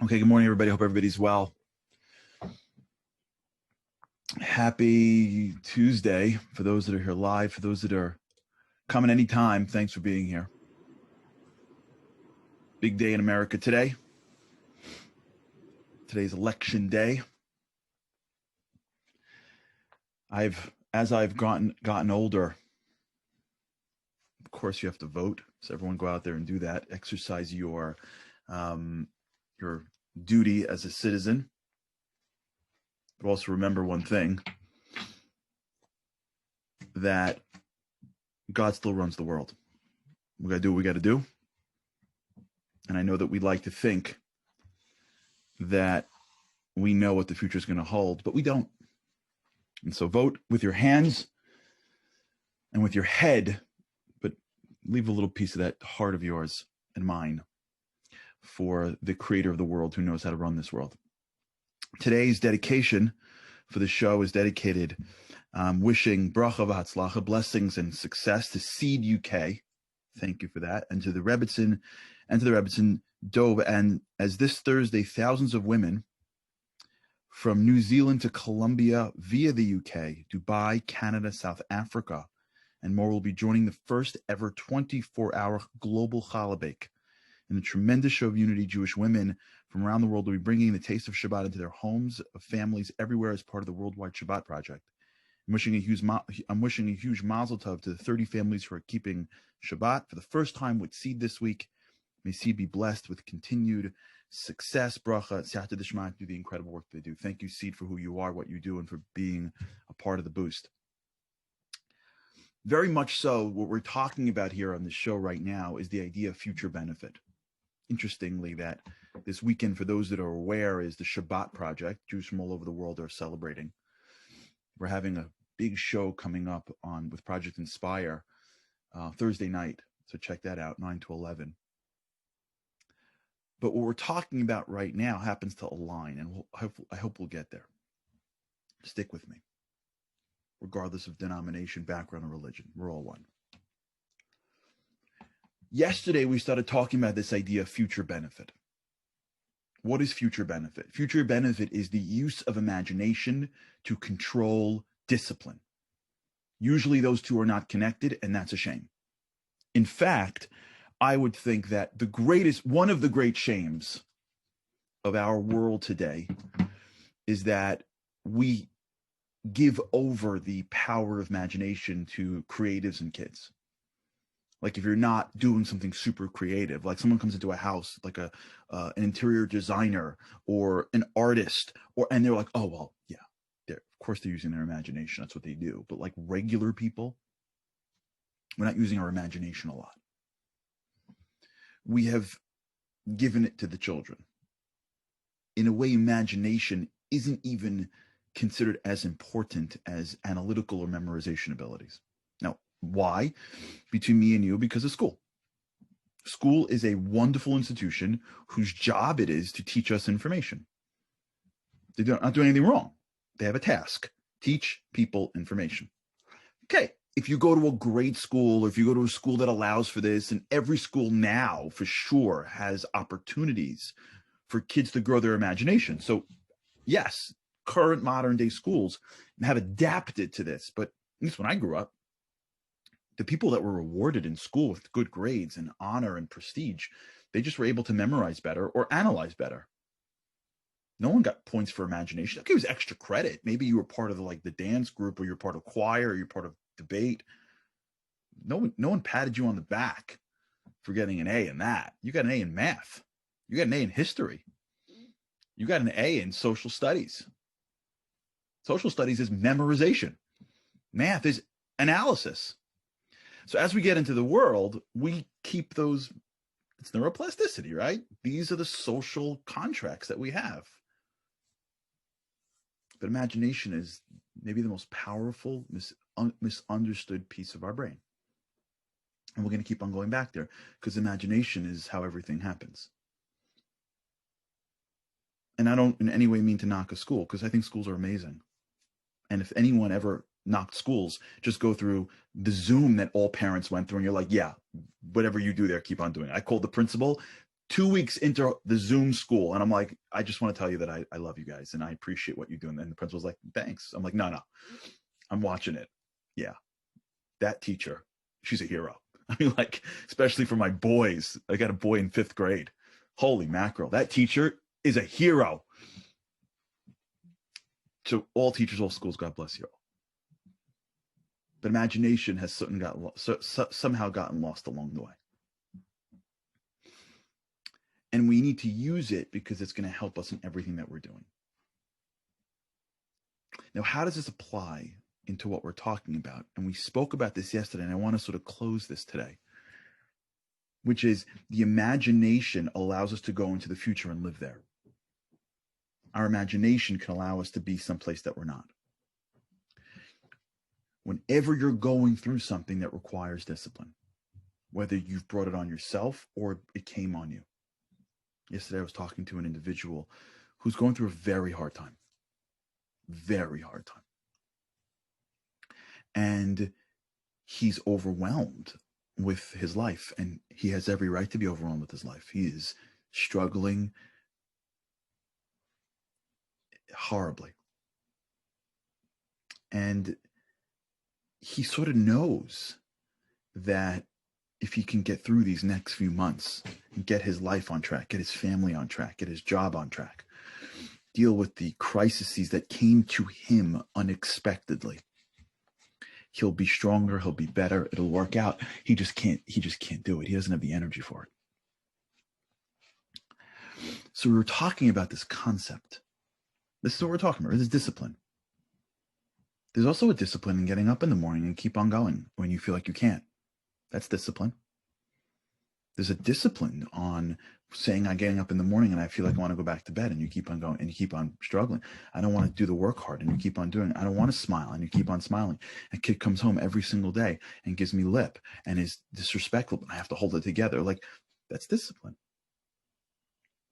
Okay, good morning, everybody. Hope everybody's well. Happy Tuesday for those that are here live, for those that are coming anytime. Thanks for being here. Big day in America today. Today's election day. As I've gotten older, of course you have to vote. So everyone go out there and do that. Exercise your duty as a citizen. But also remember one thing, that God still runs the world. We got to do what we got to do. And I know that we like to think that we know what the future is going to hold, but we don't. And so vote with your hands and with your head, but leave a little piece of that heart of yours and mine for the creator of the world who knows how to run this world. Today's dedication for the show is dedicated wishing bracha v'hatzlacha, blessings and success to Seed UK. Thank you for that. And to the Rebbitzin Dove. And as this Thursday, thousands of women from New Zealand to Colombia via the UK, Dubai, Canada, South Africa, and more will be joining the first ever 24-hour global challah bake. In a tremendous show of unity, Jewish women from around the world will be bringing the taste of Shabbat into their homes of families everywhere as part of the Worldwide Shabbat Project. I'm wishing a huge mazel tov to the 30 families who are keeping Shabbat for the first time with Seed this week. May Seed be blessed with continued success, bracha, siyata d'shmaya, do the incredible work they do. Thank you, Seed, for who you are, what you do, and for being a part of the boost. Very much so, what we're talking about here on the show right now is the idea of future benefit. Interestingly, that this weekend, for those that are aware, is the Shabbat Project. Jews from all over the world are celebrating. We're having a big show coming up with Project Inspire Thursday night. So check that out, 9 to 11. But what we're talking about right now happens to align, and I hope we'll get there. Stick with me. Regardless of denomination, background, or religion, we're all one. Yesterday, we started talking about this idea of future benefit. What is future benefit? Future benefit is the use of imagination to control discipline. Usually those two are not connected, and that's a shame. In fact, I would think that one of the great shames of our world today is that we give over the power of imagination to creatives and kids. Like if you're not doing something super creative, like someone comes into a house, like an interior designer or an artist, and they're like, oh, well, yeah, of course they're using their imagination. That's what they do. But like regular people, we're not using our imagination a lot. We have given it to the children. In a way, imagination isn't even considered as important as analytical or memorization abilities. Now, why? Between me and you, because of school. School is a wonderful institution whose job it is to teach us information. They're not doing anything wrong. They have a task: teach people information. Okay, if you go to a great school, or if you go to a school that allows for this, and every school now for sure has opportunities for kids to grow their imagination. So yes, current modern day schools have adapted to this, but at least when I grew up, the people that were rewarded in school with good grades and honor and prestige, they just were able to memorize better or analyze better. No one got points for imagination. Okay, it was extra credit. Maybe you were part of the dance group, or you're part of choir, or you're part of debate. No one patted you on the back for getting an A in that. You got an A in math. You got an A in history. You got an A in social studies. Social studies is memorization. Math is analysis. So as we get into the world, we keep those. It's neuroplasticity, right? These are the social contracts that we have. But imagination is maybe the most powerful, misunderstood piece of our brain. And we're going to keep on going back there, because imagination is how everything happens. And I don't in any way mean to knock a school, because I think schools are amazing. And if anyone ever knocked schools, just go through the Zoom that all parents went through, and you're like, yeah, whatever you do there, keep on doing it. I called the principal. 2 weeks into the Zoom school, and I'm like, I just want to tell you that I love you guys and I appreciate what you're doing. And the principal's like, thanks. I'm like, no, I'm watching it. Yeah, that teacher, she's a hero. I mean, like, especially for my boys. I got a boy in 5th grade. Holy mackerel, that teacher is a hero. To all teachers, all schools, God bless you all. But imagination has somehow gotten lost along the way. And we need to use it because it's going to help us in everything that we're doing. Now, how does this apply into what we're talking about? And we spoke about this yesterday, and I want to sort of close this today, which is the imagination allows us to go into the future and live there. Our imagination can allow us to be someplace that we're not. Whenever you're going through something that requires discipline, whether you've brought it on yourself or it came on you. Yesterday, I was talking to an individual who's going through a very hard time. Very hard time. And he's overwhelmed with his life, and he has every right to be overwhelmed with his life. He is struggling horribly. And he sort of knows that if he can get through these next few months and get his life on track, get his family on track, get his job on track, deal with the crises that came to him unexpectedly, he'll be stronger, he'll be better, it'll work out. He just can't do it. He doesn't have the energy for it. So we were talking about this concept. This is what we're talking about. This is discipline. There's also a discipline in getting up in the morning and keep on going when you feel like you can't. That's discipline. There's a discipline on saying I'm getting up in the morning and I feel like I want to go back to bed, and you keep on going and you keep on struggling. I don't want to do the work hard, and you keep on doing it. I don't want to smile, and you keep on smiling. And kid comes home every single day and gives me lip and is disrespectful, and I have to hold it together. Like, that's discipline.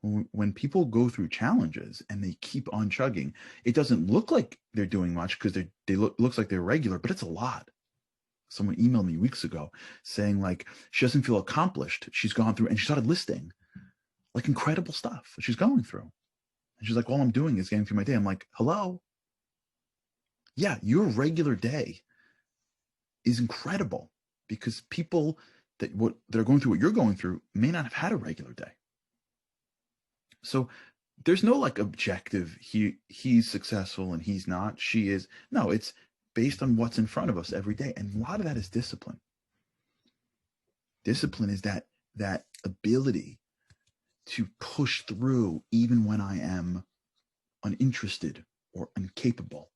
When people go through challenges and they keep on chugging, it doesn't look like they're doing much because looks like they're regular, but it's a lot. Someone emailed me weeks ago saying, like, she doesn't feel accomplished. She's gone through and she started listing like incredible stuff that she's going through. And she's like, all I'm doing is getting through my day. I'm like, hello? Yeah, your regular day is incredible because people that are going through what you're going through may not have had a regular day. So there's no like objective, he's successful and he's not, she is. No, it's based on what's in front of us every day. And a lot of that is discipline. Discipline is that ability to push through even when I am uninterested or incapable.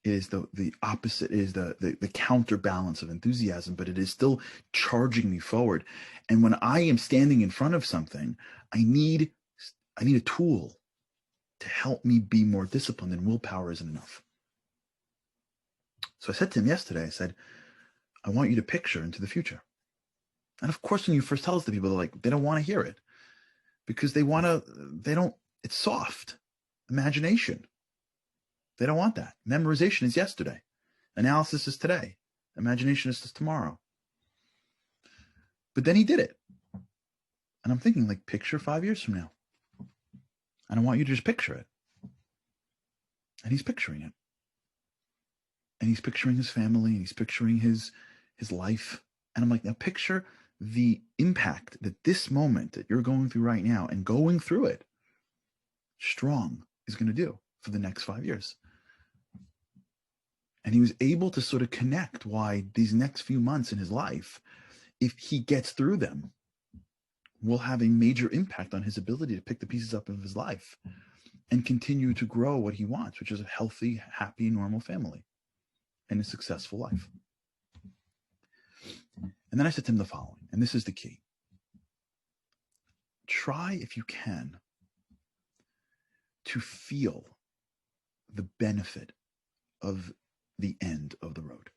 It is the opposite, it is the counterbalance of enthusiasm, but it is still charging me forward. And when I am standing in front of something, I need a tool to help me be more disciplined, and willpower isn't enough. So I said to him yesterday, I said, I want you to picture into the future. And of course, when you first tell this to people, they're like, they don't want to hear it because it's soft. Imagination. They don't want that. Memorization is yesterday. Analysis is today. Imagination is tomorrow. But then he did it. And I'm thinking, like, picture 5 years from now. And I want you to just picture it. And he's picturing it. And he's picturing his family, and he's picturing his life. And I'm like, now picture the impact that this moment that you're going through right now and going through it strong is going to do for the next 5 years. And he was able to sort of connect why these next few months in his life, if he gets through them, will have a major impact on his ability to pick the pieces up of his life and continue to grow what he wants, which is a healthy, happy, normal family and a successful life. And then I said to him the following, and this is the key. Try, if you can, to feel the benefit of the end of the road.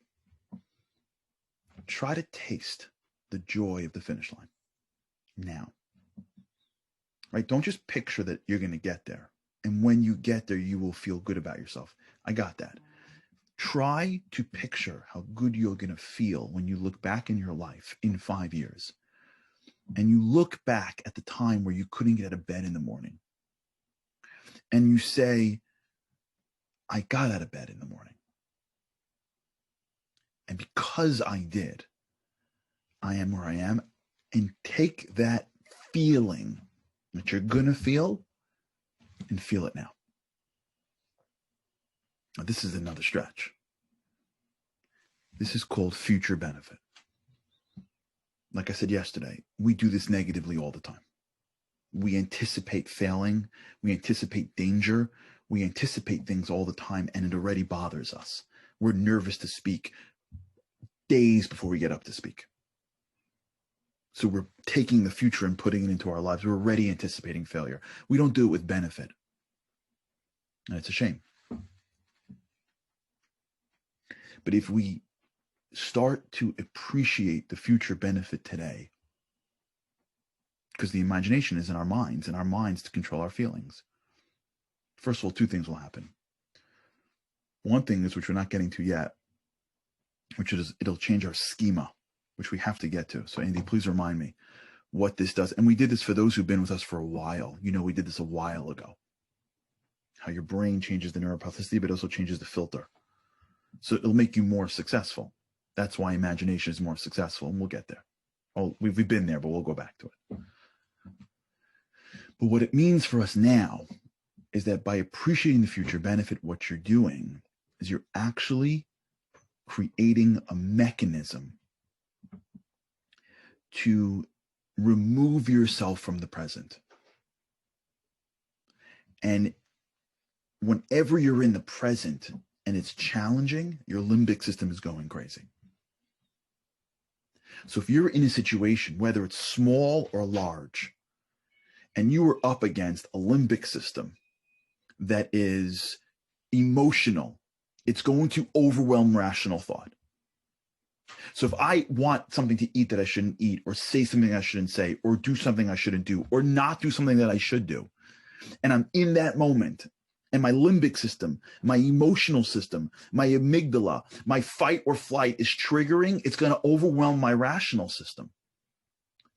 Try to taste the joy of the finish line now. Right? Don't just picture that you're going to get there. And when you get there, you will feel good about yourself. I got that. Try to picture how good you're going to feel when you look back in your life in 5 years. and you look back at the time where you couldn't get out of bed in the morning, and you say, I got out of bed in the morning. And because I did, I am where I am. And take that feeling that you're going to feel and feel it now. Now, this is another stretch. This is called future benefit. Like I said yesterday, we do this negatively all the time. We anticipate failing. We anticipate danger. We anticipate things all the time, and it already bothers us. We're nervous to speak days before we get up to speak. So we're taking the future and putting it into our lives. We're already anticipating failure. We don't do it with benefit. And it's a shame. But if we start to appreciate the future benefit today, because the imagination is in our minds, and our minds to control our feelings. First of all, two things will happen. One thing is, which we're not getting to yet, which is it'll change our schema, which we have to get to. So Andy, please remind me what this does. And we did this for those who've been with us for a while. You know, we did this a while ago. How your brain changes the neuroplasticity, but also changes the filter. So it'll make you more successful. That's why imagination is more successful, and we'll get there. Oh, we've been there, but we'll go back to it. But what it means for us now is that by appreciating the future benefit, what you're doing is you're actually creating a mechanism to remove yourself from the present. And whenever you're in the present and it's challenging, your limbic system is going crazy. So if you're in a situation, whether it's small or large, and you are up against a limbic system that is emotional, it's going to overwhelm rational thought. So if I want something to eat that I shouldn't eat, or say something I shouldn't say, or do something I shouldn't do, or not do something that I should do, and I'm in that moment, and my limbic system, my emotional system, my amygdala, my fight or flight is triggering, it's going to overwhelm my rational system.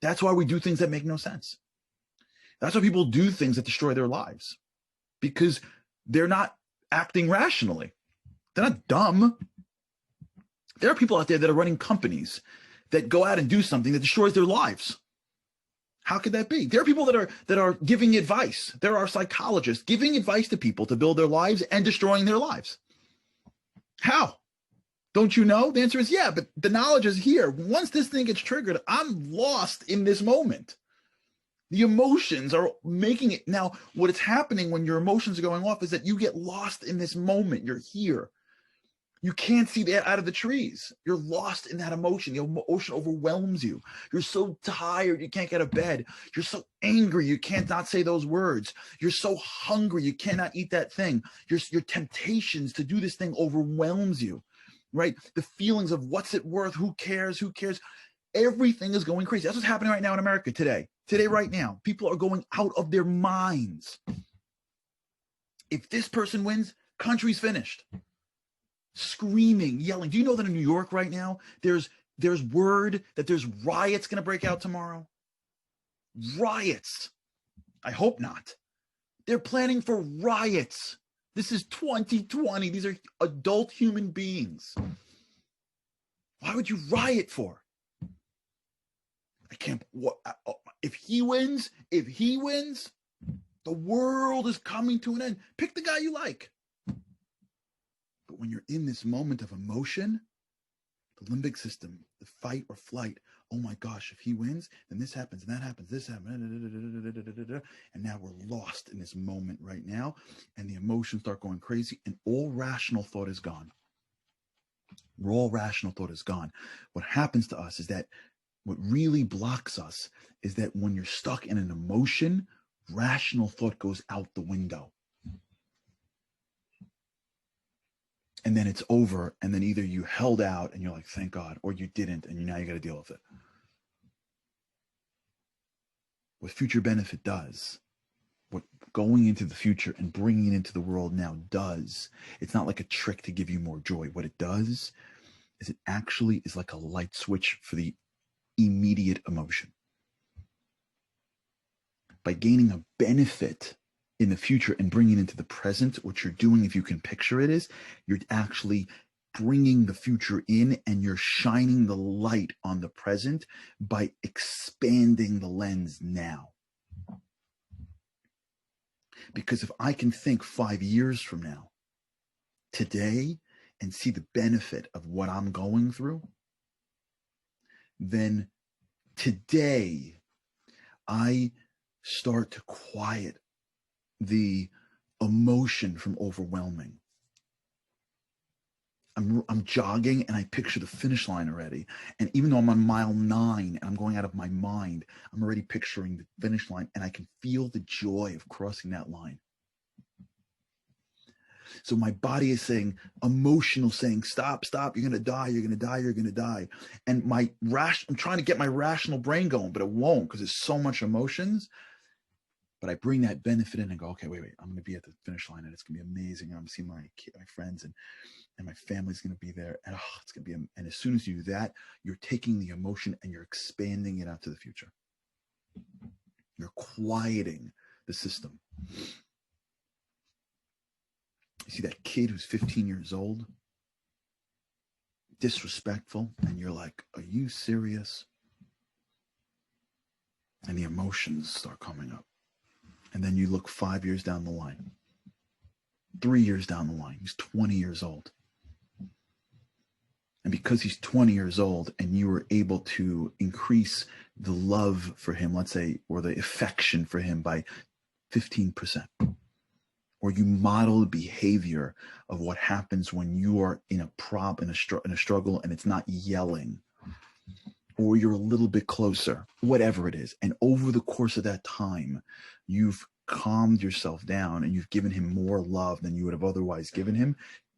That's why we do things that make no sense. That's why people do things that destroy their lives, because they're not acting rationally. They're not dumb. There are people out there that are running companies that go out and do something that destroys their lives. How could that be? There are people that are giving advice. There are psychologists giving advice to people to build their lives and destroying their lives. How? Don't you know? The answer is yeah, but the knowledge is here. Once this thing gets triggered, I'm lost in this moment. The emotions are making it. Now, what is happening when your emotions are going off is that you get lost in this moment. You're here. You can't see that out of the trees. You're lost in that emotion. The emotion overwhelms you. You're so tired, you can't get out of bed. You're so angry, you can't not say those words. You're so hungry, you cannot eat that thing. Your temptations to do this thing overwhelms you, right? The feelings of what's it worth? Who cares? Who cares? Everything is going crazy. That's what's happening right now in America today. Today, right now, people are going out of their minds. If this person wins, country's finished. Screaming, yelling. Do you know that in New York right now, there's word that there's riots going to break out tomorrow? Riots. I hope not. They're planning for riots. This is 2020. These are adult human beings. Why would you riot for? I can't. What, if he wins, the world is coming to an end. Pick the guy you like. But when you're in this moment of emotion, the limbic system, the fight or flight, oh my gosh, if he wins, then this happens, and that happens, this happens, and now we're lost in this moment right now, and the emotions start going crazy, and all rational thought is gone. Raw rational thought is gone. What happens to us is that what really blocks us is that when you're stuck in an emotion, rational thought goes out the window. And then it's over, and then either you held out and you're like, thank God, or you didn't, and now you got to deal with it. What future benefit does, what going into the future and bringing it into the world now does, it's not like a trick to give you more joy. What it does is it actually is like a light switch for the immediate emotion. by gaining a benefit in the future and bringing it into the present, what you're doing, if you can picture it, is you're actually bringing the future in, and you're shining the light on the present by expanding the lens now. Because if I can think 5 years from now, today, and see the benefit of what I'm going through, then today I start to quiet the emotion from overwhelming. I'm jogging and I picture the finish line already. And even though I'm on mile 9 and I'm going out of my mind, I'm already picturing the finish line, and I can feel the joy of crossing that line. So my body is saying, emotional, saying, stop, stop, you're going to die, you're going to die, you're going to die. And I'm trying to get my rational brain going, but it won't, because there's so much emotions. But I bring that benefit in and go, okay, wait, I'm going to be at the finish line, and it's going to be amazing. I'm going to see my friends, and my family's going to be there. And it's going to be, and as soon as you do that, you're taking the emotion and you're expanding it out to the future. You're quieting the system. You see that kid who's 15 years old, disrespectful, and you're like, are you serious? And the emotions start coming up. And then you look 5 years down the line, 3 years down the line, he's 20 years old. And because he's 20 years old and you were able to increase the love for him, let's say, or the affection for him by 15%, or you model the behavior of what happens when you are in a struggle and it's not yelling, or you're a little bit closer, whatever it is. And over the course of that time, you've calmed yourself down and you've given him more love than you would have otherwise given him,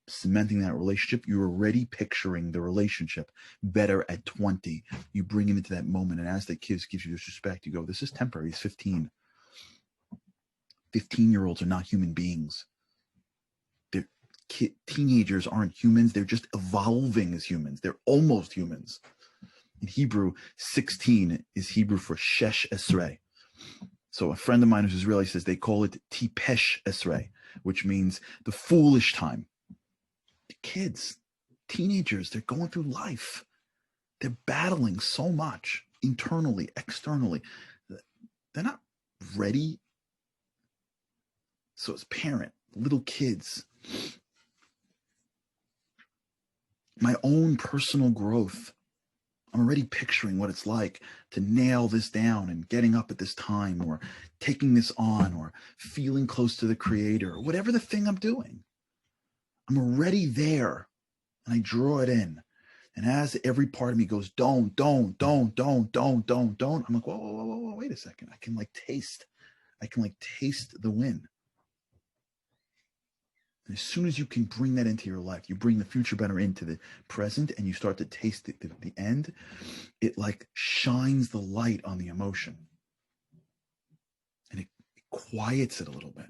cementing that relationship. You're already picturing the relationship better at 20. You bring it into that moment. And as the kid gives you disrespect, you go, this is temporary. He's 15. 15-year-olds are not human beings. Teenagers aren't humans. They're just evolving as humans. They're almost humans. In Hebrew, 16 is Hebrew for Shesh Esrei. So a friend of mine who's Israeli says they call it Tipesh Esrei, which means the foolish time. The kids, teenagers, they're going through life. They're battling so much internally, externally. They're not ready. So as a parent, little kids, my own personal growth, I'm already picturing what it's like to nail this down and getting up at this time, or taking this on, or feeling close to the Creator, or whatever the thing I'm doing. I'm already there, and I draw it in. And as every part of me goes, don't, I'm like, whoa, wait a second. I can taste the win. And as soon as you can bring that into your life, you bring the future better into the present, and you start to taste the end, it shines the light on the emotion. And it quiets it a little bit.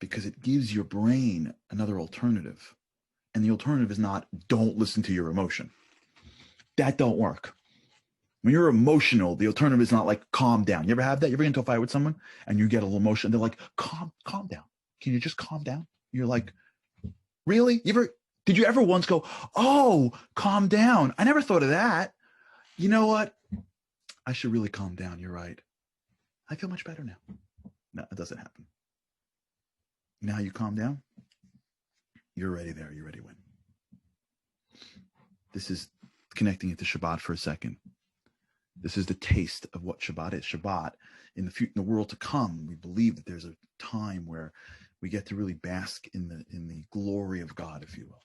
Because it gives your brain another alternative. And the alternative is not, don't listen to your emotion. That don't work. When you're emotional, the alternative is not calm down. You ever have that? You ever get into a fight with someone and you get a little emotional? They're like, calm down. Can you just calm down? You're like, really? Did you ever once go, oh, calm down? I never thought of that. You know what? I should really calm down. You're right. I feel much better now. No, it doesn't happen. Now you calm down. You're already there. You're ready to win. This is connecting it to Shabbat for a second. This is the taste of what Shabbat is. Shabbat, in the world to come, we believe that there's a time where we get to really bask in the glory of God, if you will.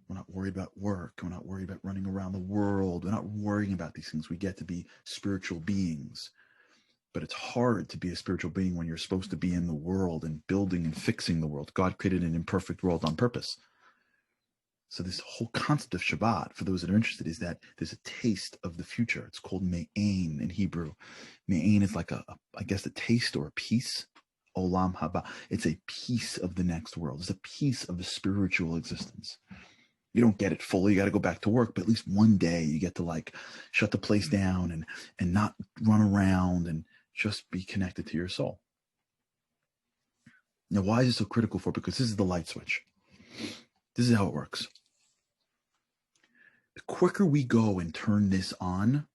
We're not worried about work. We're not worried about running around the world. We're not worrying about these things. We get to be spiritual beings. But it's hard to be a spiritual being when you're supposed to be in the world and building and fixing the world. God created an imperfect world on purpose. So this whole concept of Shabbat, for those that are interested, is that there's a taste of the future. It's called me'ain in Hebrew. Me'ain is like a taste or a piece. Olam haba. It's a piece of the next world. It's a piece of the spiritual existence. You don't get it fully. You got to go back to work, but at least one day you get to like shut the place down and not run around and just be connected to your soul. Now, why is it so critical for? Because this is the light switch. This is how it works. The quicker we go and turn this on,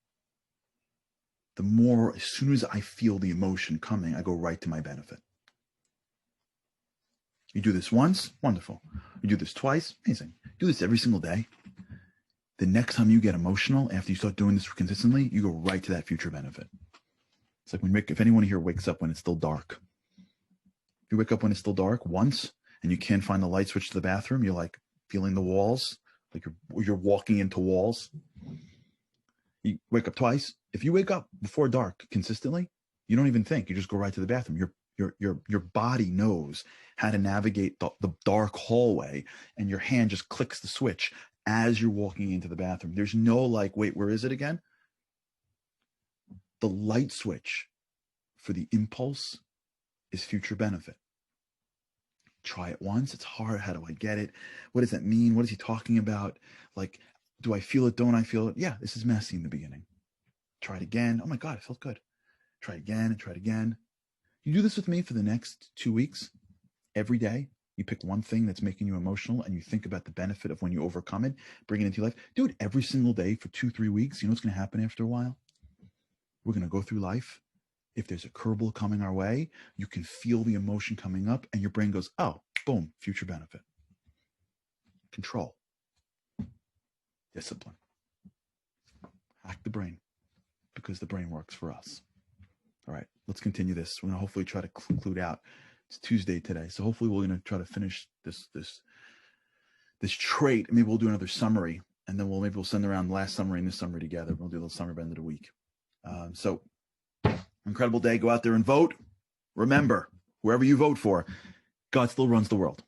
the more, as soon as I feel the emotion coming, I go right to my benefit. You do this once, wonderful. You do this twice, amazing. Do this every single day. The next time you get emotional, after you start doing this consistently, you go right to that future benefit. It's like if anyone here wakes up when it's still dark. If you wake up when it's still dark once and you can't find the light switch to the bathroom, you're like feeling the walls, like you're walking into walls. You wake up twice. If you wake up before dark consistently, you don't even think. You just go right to the bathroom. Your body knows how to navigate the dark hallway, and your hand just clicks the switch as you're walking into the bathroom. There's no like, wait, where is it again? The light switch for the impulse is future benefit. Try it once. It's hard. How do I get it? What does that mean? What is he talking about? Like, do I feel it? Don't I feel it? Yeah, this is messy in the beginning. Try it again. Oh my God, it felt good. Try it again and try it again. You do this with me for the next 2 weeks. Every day, you pick one thing that's making you emotional and you think about the benefit of when you overcome it, bring it into your life. Do it every single day for 2-3 weeks. You know what's going to happen after a while? We're going to go through life. If there's a curveball coming our way, you can feel the emotion coming up and your brain goes, oh, boom, future benefit. Control. Discipline. Hack the brain, because the brain works for us. All right, let's continue this. We're going to hopefully try to conclude out. It's Tuesday today, so hopefully we're going to try to finish this trait. Maybe we'll do another summary, and then we'll send around the last summary and this summary together. We'll do a little summary by the end of the week. So incredible day. Go out there and vote. Remember, whoever you vote for, God still runs the world.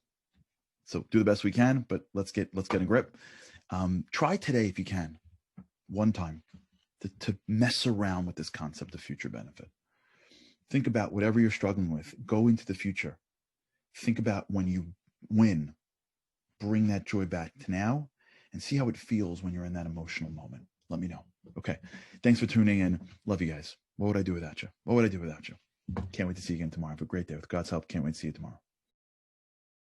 So do the best we can, but let's get a grip. Try today, if you can, one time, to mess around with this concept of future benefit. Think about whatever you're struggling with. Go into the future. Think about when you win. Bring that joy back to now and see how it feels when you're in that emotional moment. Let me know. Okay. Thanks for tuning in. Love you guys. What would I do without you? What would I do without you? Can't wait to see you again tomorrow. Have a great day. With God's help, can't wait to see you tomorrow.